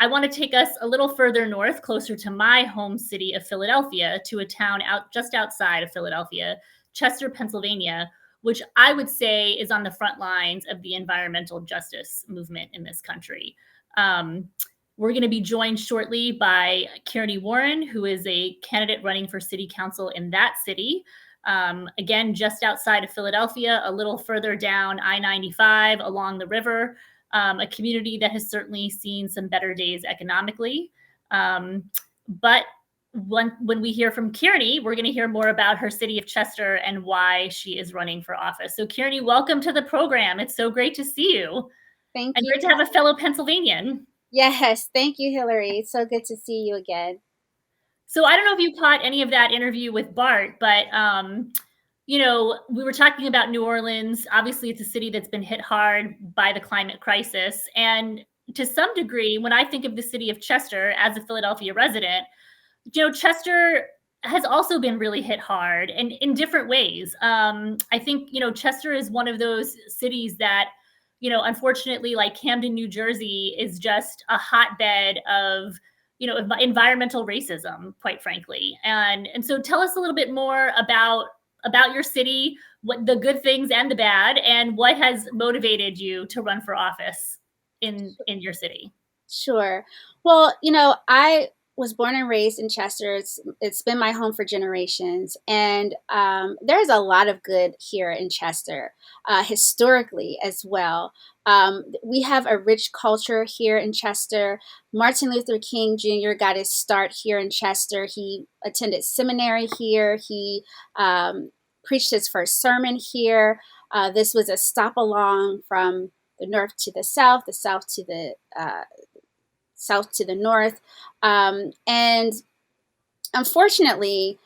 I want to take us a little further north, closer to my home city of Philadelphia, to a town just outside of Philadelphia, Chester, Pennsylvania, which I would say is on the front lines of the environmental justice movement in this country. Um, we're going to be joined shortly by Kearni Warren, who is a candidate running for city council in that city. Again, just outside of Philadelphia, a little further down I-95 along the river, a community that has certainly seen some better days economically. But when we hear from Kearni, we're going to hear more about her city of Chester and why she is running for office. So Kearni, welcome to the program. It's so great to see you. Thank And you. great to have a fellow Pennsylvanian. Yes, thank you, Hillary. It's so good to see you again. So I don't know if you caught any of that interview with Bart, but we were talking about New Orleans. Obviously, it's a city that's been hit hard by the climate crisis. And to some degree, when I think of the city of Chester as a Philadelphia resident, Chester has also been really hit hard and in different ways. I think, Chester is one of those cities that, unfortunately, like Camden, New Jersey, is just a hotbed of, environmental racism, quite frankly. And so tell us a little bit more about your city, what the good things and the bad, and what has motivated you to run for office in your city. Sure. Well, I was born and raised in Chester. It's been my home for generations, and there's a lot of good here in Chester, historically as well. We have a rich culture here in Chester. Martin Luther King Jr. got his start here in Chester. He attended seminary here. He preached his first sermon here. This was a stop along from the north to the south to the south to the north. And unfortunately,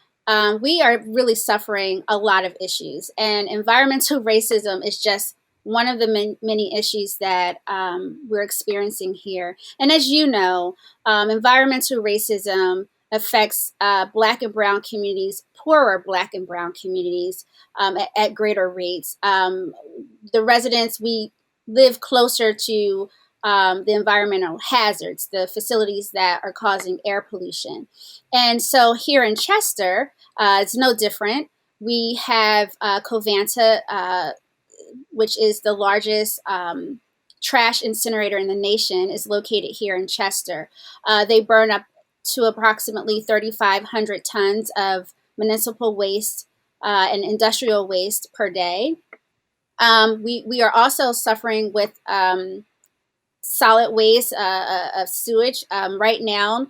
we are really suffering a lot of issues. And environmental racism is just one of the many issues that we're experiencing here. And as you know, environmental racism affects Black and Brown communities, poorer Black and Brown communities, at greater rates. The residents, we live closer to the environmental hazards, the facilities that are causing air pollution. And so here in Chester, it's no different. We have Covanta, which is the largest trash incinerator in the nation, is located here in Chester. They burn up to approximately 3,500 tons of municipal waste and industrial waste per day. We are also suffering with solid waste of sewage. Right now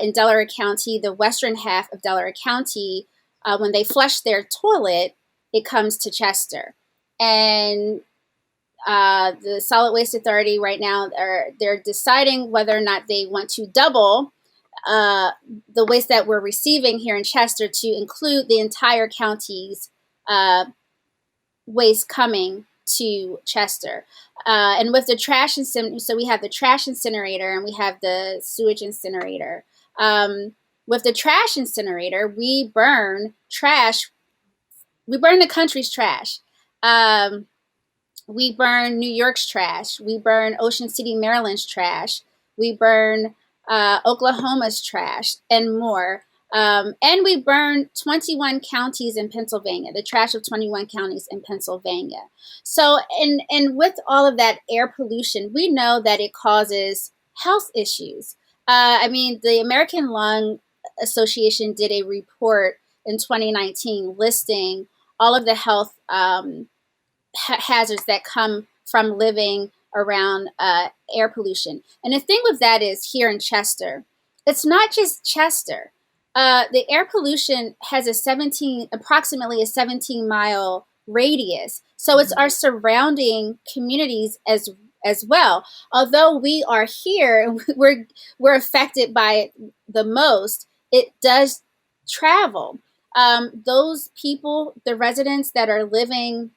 in Delaware County, the western half of Delaware County, when they flush their toilet, it comes to Chester. And the Solid Waste Authority right now, they're deciding whether or not they want to double the waste that we're receiving here in Chester to include the entire county's waste coming to Chester. And with the trash incinerator, so we have the trash incinerator and we have the sewage incinerator. With the trash incinerator, we burn trash. We burn the country's trash. We burn New York's trash. We burn Ocean City, Maryland's trash. We burn Oklahoma's trash and more. And we burn 21 counties in Pennsylvania, the trash of 21 counties in Pennsylvania. So, and with all of that air pollution, we know that it causes health issues. The American Lung Association did a report in 2019 listing all of the health hazards that come from living around air pollution. And the thing with that is here in Chester, it's not just Chester. The air pollution has approximately a 17-mile radius. So it's our surrounding communities as well. Although we are here and we're affected by it the most, it does travel. Those people, the residents that are living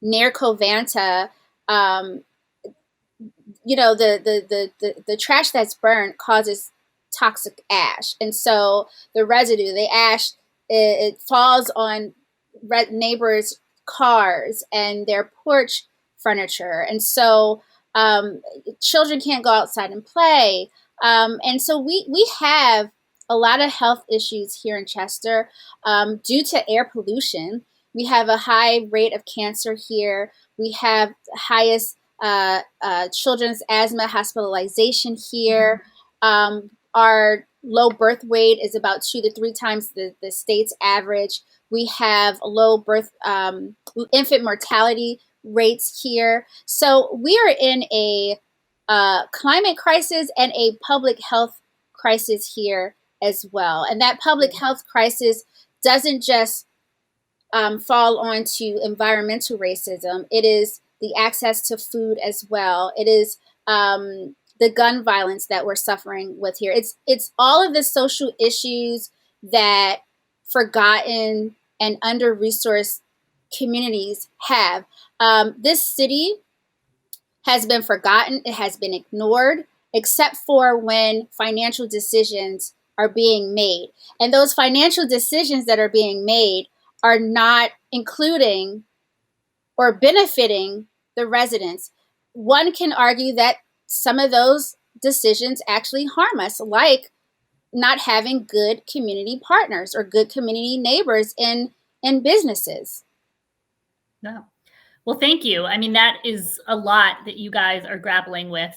near Covanta, the trash that's burned causes toxic ash, and so the residue, the ash, it falls on neighbors' cars and their porch furniture, and so children can't go outside and play. And so we have a lot of health issues here in Chester due to air pollution. We have a high rate of cancer here. We have the highest children's asthma hospitalization here. Our low birth weight is about 2 to 3 times the state's average. We have low birth infant mortality rates here. So we are in a climate crisis and a public health crisis here as well. And that public health crisis doesn't just fall onto environmental racism. It is the access to food as well. It is the gun violence that we're suffering with here. It's all of the social issues that forgotten and under-resourced communities have. This city has been forgotten, it has been ignored, except for when financial decisions are being made. And those financial decisions that are being made are not including or benefiting the residents. One can argue that some of those decisions actually harm us, like not having good community partners or good community neighbors in businesses. No. Well, thank you. I mean, that is a lot that you guys are grappling with.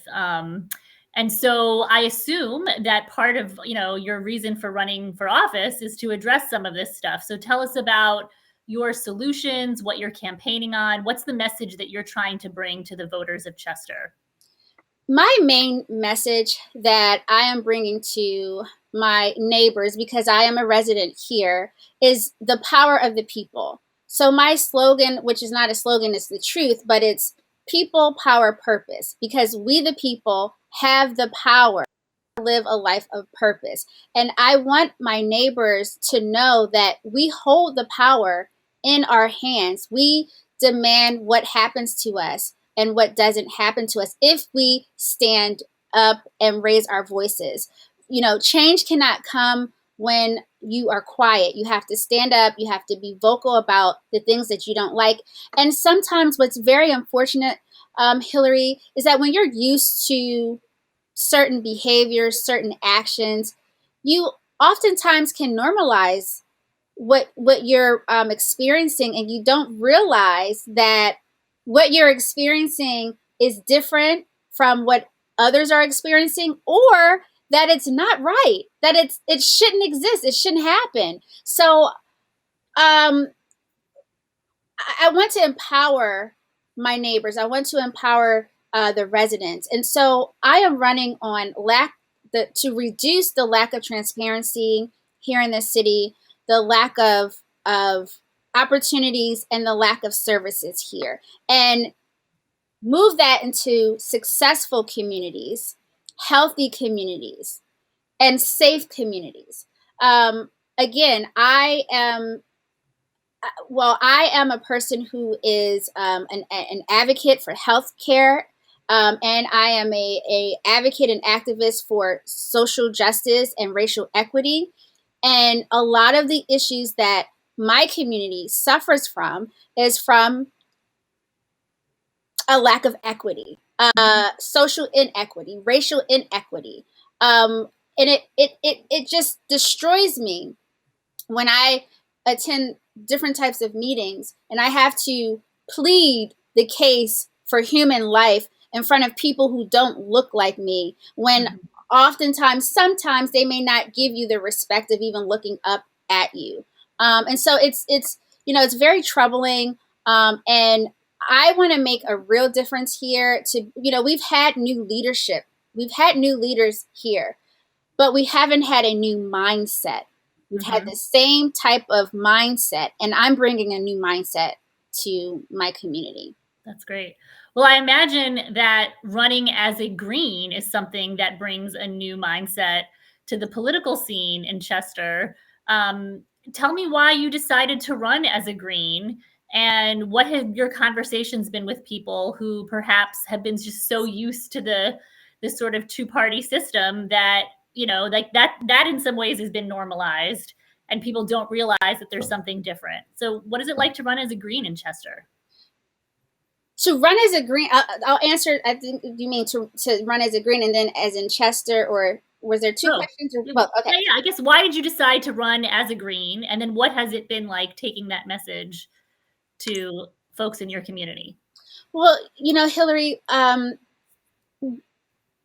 And so I assume that part of, your reason for running for office is to address some of this stuff. So tell us about your solutions, what you're campaigning on. What's the message that you're trying to bring to the voters of Chester? My main message that I am bringing to my neighbors, because I am a resident here, is the power of the people. So my slogan, which is not a slogan, it's the truth, but it's people, power, purpose, because we the people have the power to live a life of purpose. And I want my neighbors to know that we hold the power in our hands. We demand what happens to us and what doesn't happen to us if we stand up and raise our voices. Change cannot come when you are quiet. You have to stand up. You have to be vocal about the things that you don't like. And sometimes what's very unfortunate, Hillary, is that when you're used to certain behaviors, certain actions, you oftentimes can normalize what you're experiencing, and you don't realize that what you're experiencing is different from what others are experiencing, or that it's not right, that it shouldn't exist, it shouldn't happen. So I want to empower my neighbors. I want to empower the residents, and so I am running on to reduce the lack of transparency here in the city, the lack of opportunities, and the lack of services here, and move that into successful communities, healthy communities, and safe communities. Again, I am a person who is an advocate for healthcare, and I am a advocate and activist for social justice and racial equity. And a lot of the issues that my community suffers from is from a lack of equity, social inequity, racial inequity, and it just destroys me when I attend different types of meetings and I have to plead the case for human life in front of people who don't look like me, when oftentimes, sometimes they may not give you the respect of even looking up at you. And so it's very troubling. And I want to make a real difference here. We've had new leadership. We've had new leaders here, but we haven't had a new mindset. We've had the same type of mindset, and I'm bringing a new mindset to my community. That's great. Well, I imagine that running as a Green is something that brings a new mindset to the political scene in Chester. Tell me why you decided to run as a Green, and what have your conversations been with people who perhaps have been just so used to this sort of two-party system that, like that in some ways has been normalized, and people don't realize that there's something different. So what is it like to run as a Green in Chester? To run as a green, I'll answer. I think you mean to run as a green, and then as in Chester, or was there two Oh, questions? Or yeah, both? Okay. yeah. I guess why did you decide to run as a green, and then what has it been like taking that message to folks in your community? Well, Hillary,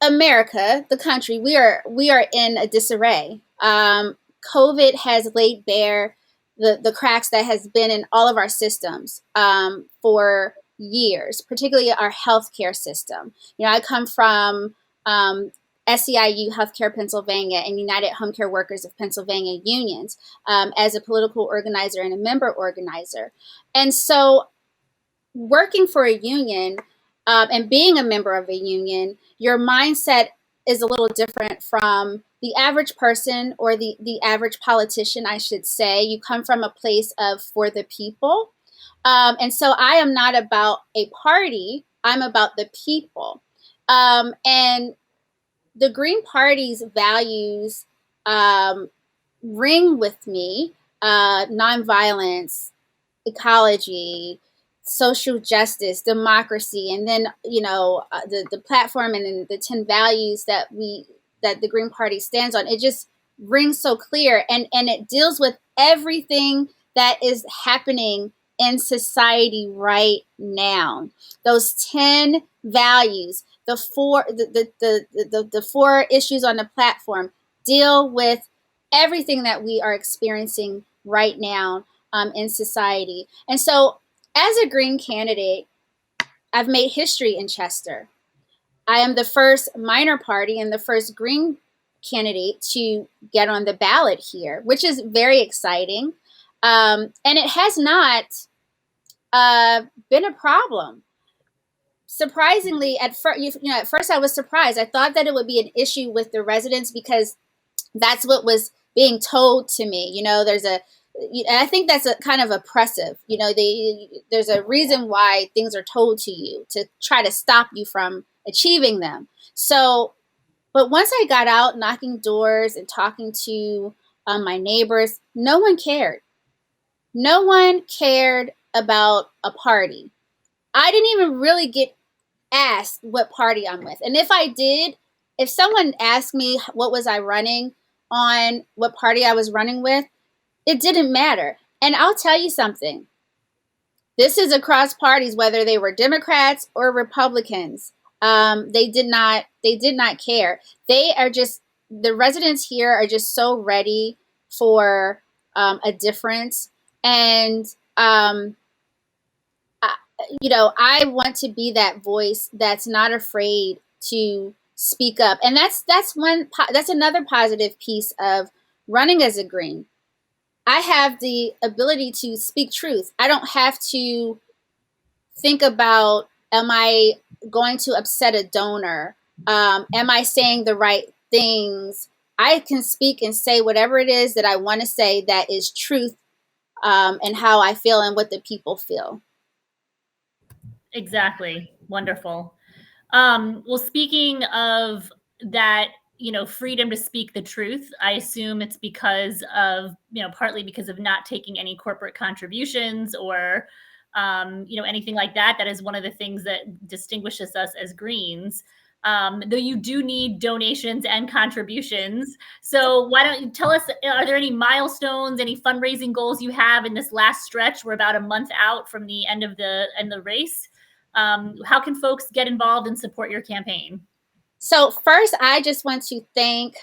America, the country, we are in a disarray. COVID has laid bare the cracks that has been in all of our systems for years, particularly our healthcare system. I come from SEIU Healthcare Pennsylvania and United Home Care Workers of Pennsylvania unions as a political organizer and a member organizer. And so working for a union and being a member of a union, your mindset is a little different from the average person, or the average politician, I should say. You come from a place of for the people. And so I am not about a party, I'm about the people. And the Green Party's values ring with me: nonviolence, ecology, social justice, democracy, and then the platform and then the 10 values that the Green Party stands on. It just rings so clear, and it deals with everything that is happening in society right now. Those 10 values, the four issues on the platform, deal with everything that we are experiencing right now in society. And so, as a Green candidate, I've made history in Chester. I am the first minor party and the first Green candidate to get on the ballot here, which is very exciting. And it has not been a problem. Surprisingly, at first I was surprised. I thought that it would be an issue with the residents because that's what was being told to me. I think that's a kind of oppressive. There's a reason why things are told to you to try to stop you from achieving them. So, but once I got out knocking doors and talking to my neighbors, no one cared. No one cared about a party. I didn't even really get asked what party I'm with. And if I did, if someone asked me what was I running on, what party I was running with, it didn't matter. And I'll tell you something. This is across parties, whether they were Democrats or Republicans. They did not. They did not care. They are just the residents here are just so ready for a difference, and I, I want to be that voice that's not afraid to speak up, and that's another positive piece of running as a Green. I have the ability to speak truth. I don't have to think about, am I going to upset a donor? Am I saying the right things? I can speak and say whatever it is that I want to say that is truth, and how I feel and what the people feel. Exactly. Wonderful. Well, speaking of that, freedom to speak the truth, I assume it's because of, partly because of not taking any corporate contributions or, anything like that. That is one of the things that distinguishes us as Greens. Though you do need donations and contributions. So why don't you tell us, are there any milestones, any fundraising goals you have in this last stretch? We're about a month out from the end of the race. How can folks get involved and support your campaign? So, first, I just want to thank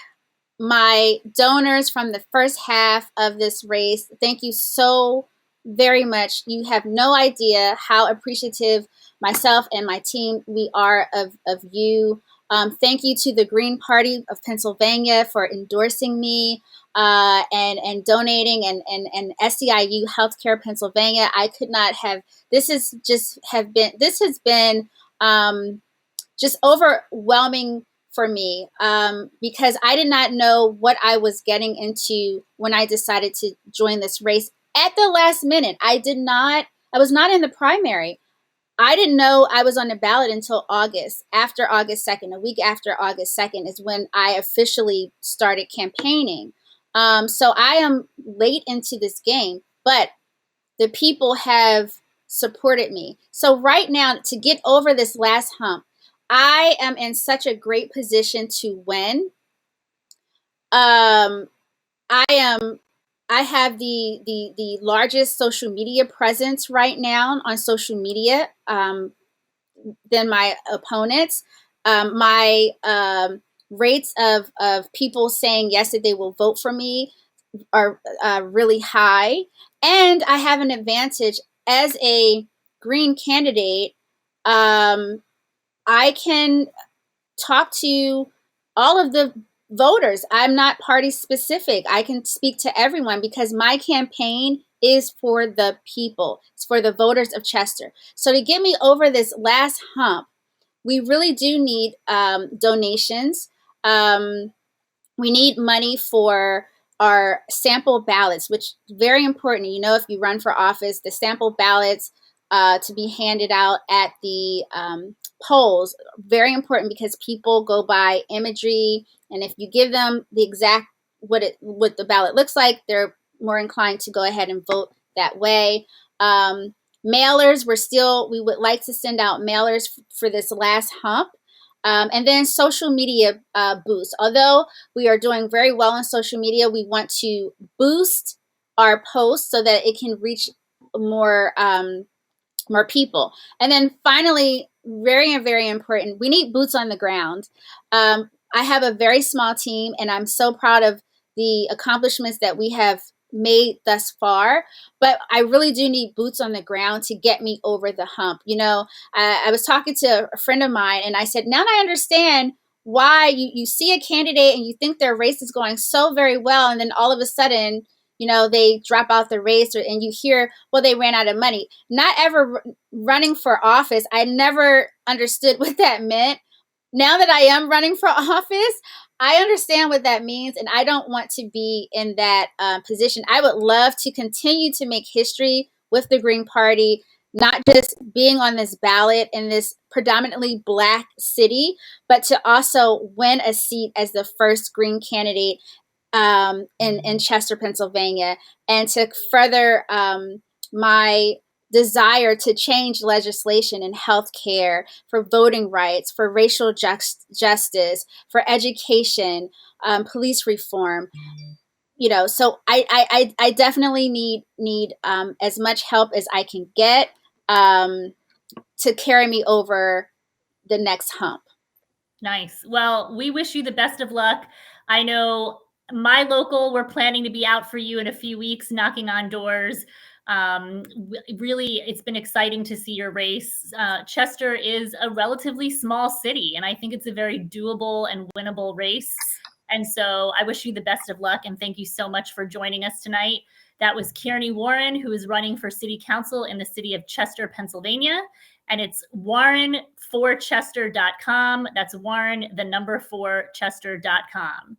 my donors from the first half of this race. Thank you so very much. You have no idea how appreciative myself and my team we are of you. Thank you to the Green Party of Pennsylvania for endorsing me and donating, and SEIU Healthcare Pennsylvania. I could not have. This has been just overwhelming for me, because I did not know what I was getting into when I decided to join this race at the last minute. I was not in the primary. I didn't know I was on the ballot until August. After August 2nd, a week after August 2nd is when I officially started campaigning. So I am late into this game, but the people have supported me. So right now, to get over this last hump, I am in such a great position to win. Um, I am. I have the largest social media presence right now on social media than my opponents. My rates of people saying yes that they will vote for me are really high, and I have an advantage as a green candidate. I can talk to all of the voters. I'm not party specific. I can speak to everyone because my campaign is for the people. It's for the voters of Chester. So to get me over this last hump, we really do need donations. We need money for our sample ballots, which is very important. You know, if you run for office, the sample ballots to be handed out at the polls, very important because people go by imagery, and if you give them the exact what the ballot looks like, they're more inclined to go ahead and vote that way. Mailers, we would like to send out mailers for this last hump. And then social media boost. Although we are doing very well on social media, we want to boost our posts so that it can reach more more people. And then finally, very, very important, we need boots on the ground. I have a very small team, and I'm so proud of the accomplishments that we have made thus far, but I really do need boots on the ground to get me over the hump. You know, I was talking to a friend of mine, and I said, now I understand why you see a candidate and you think their race is going so very well, and then all of a sudden, you know, they drop out the race, and you hear, well, they ran out of money. Not ever running for office, I never understood what that meant. Now that I am running for office, I understand what that means, and I don't want to be in that position. I would love to continue to make history with the Green Party, not just being on this ballot in this predominantly Black city, but to also win a seat as the first Green candidate in Chester, Pennsylvania, and to further my desire to change legislation in healthcare, for voting rights, for racial justice, for education, police reform. You know, so I definitely need as much help as I can get to carry me over the next hump. Nice. Well, we wish you the best of luck. I know my local, we're planning to be out for you in a few weeks, knocking on doors. Really, it's been exciting to see your race. Chester is a relatively small city, and I think it's a very doable and winnable race. And so I wish you the best of luck, and thank you so much for joining us tonight. That was Kearni Warren, who is running for city council in the city of Chester, Pennsylvania. And it's warren4chester.com. That's Warren, the number 4chester.com.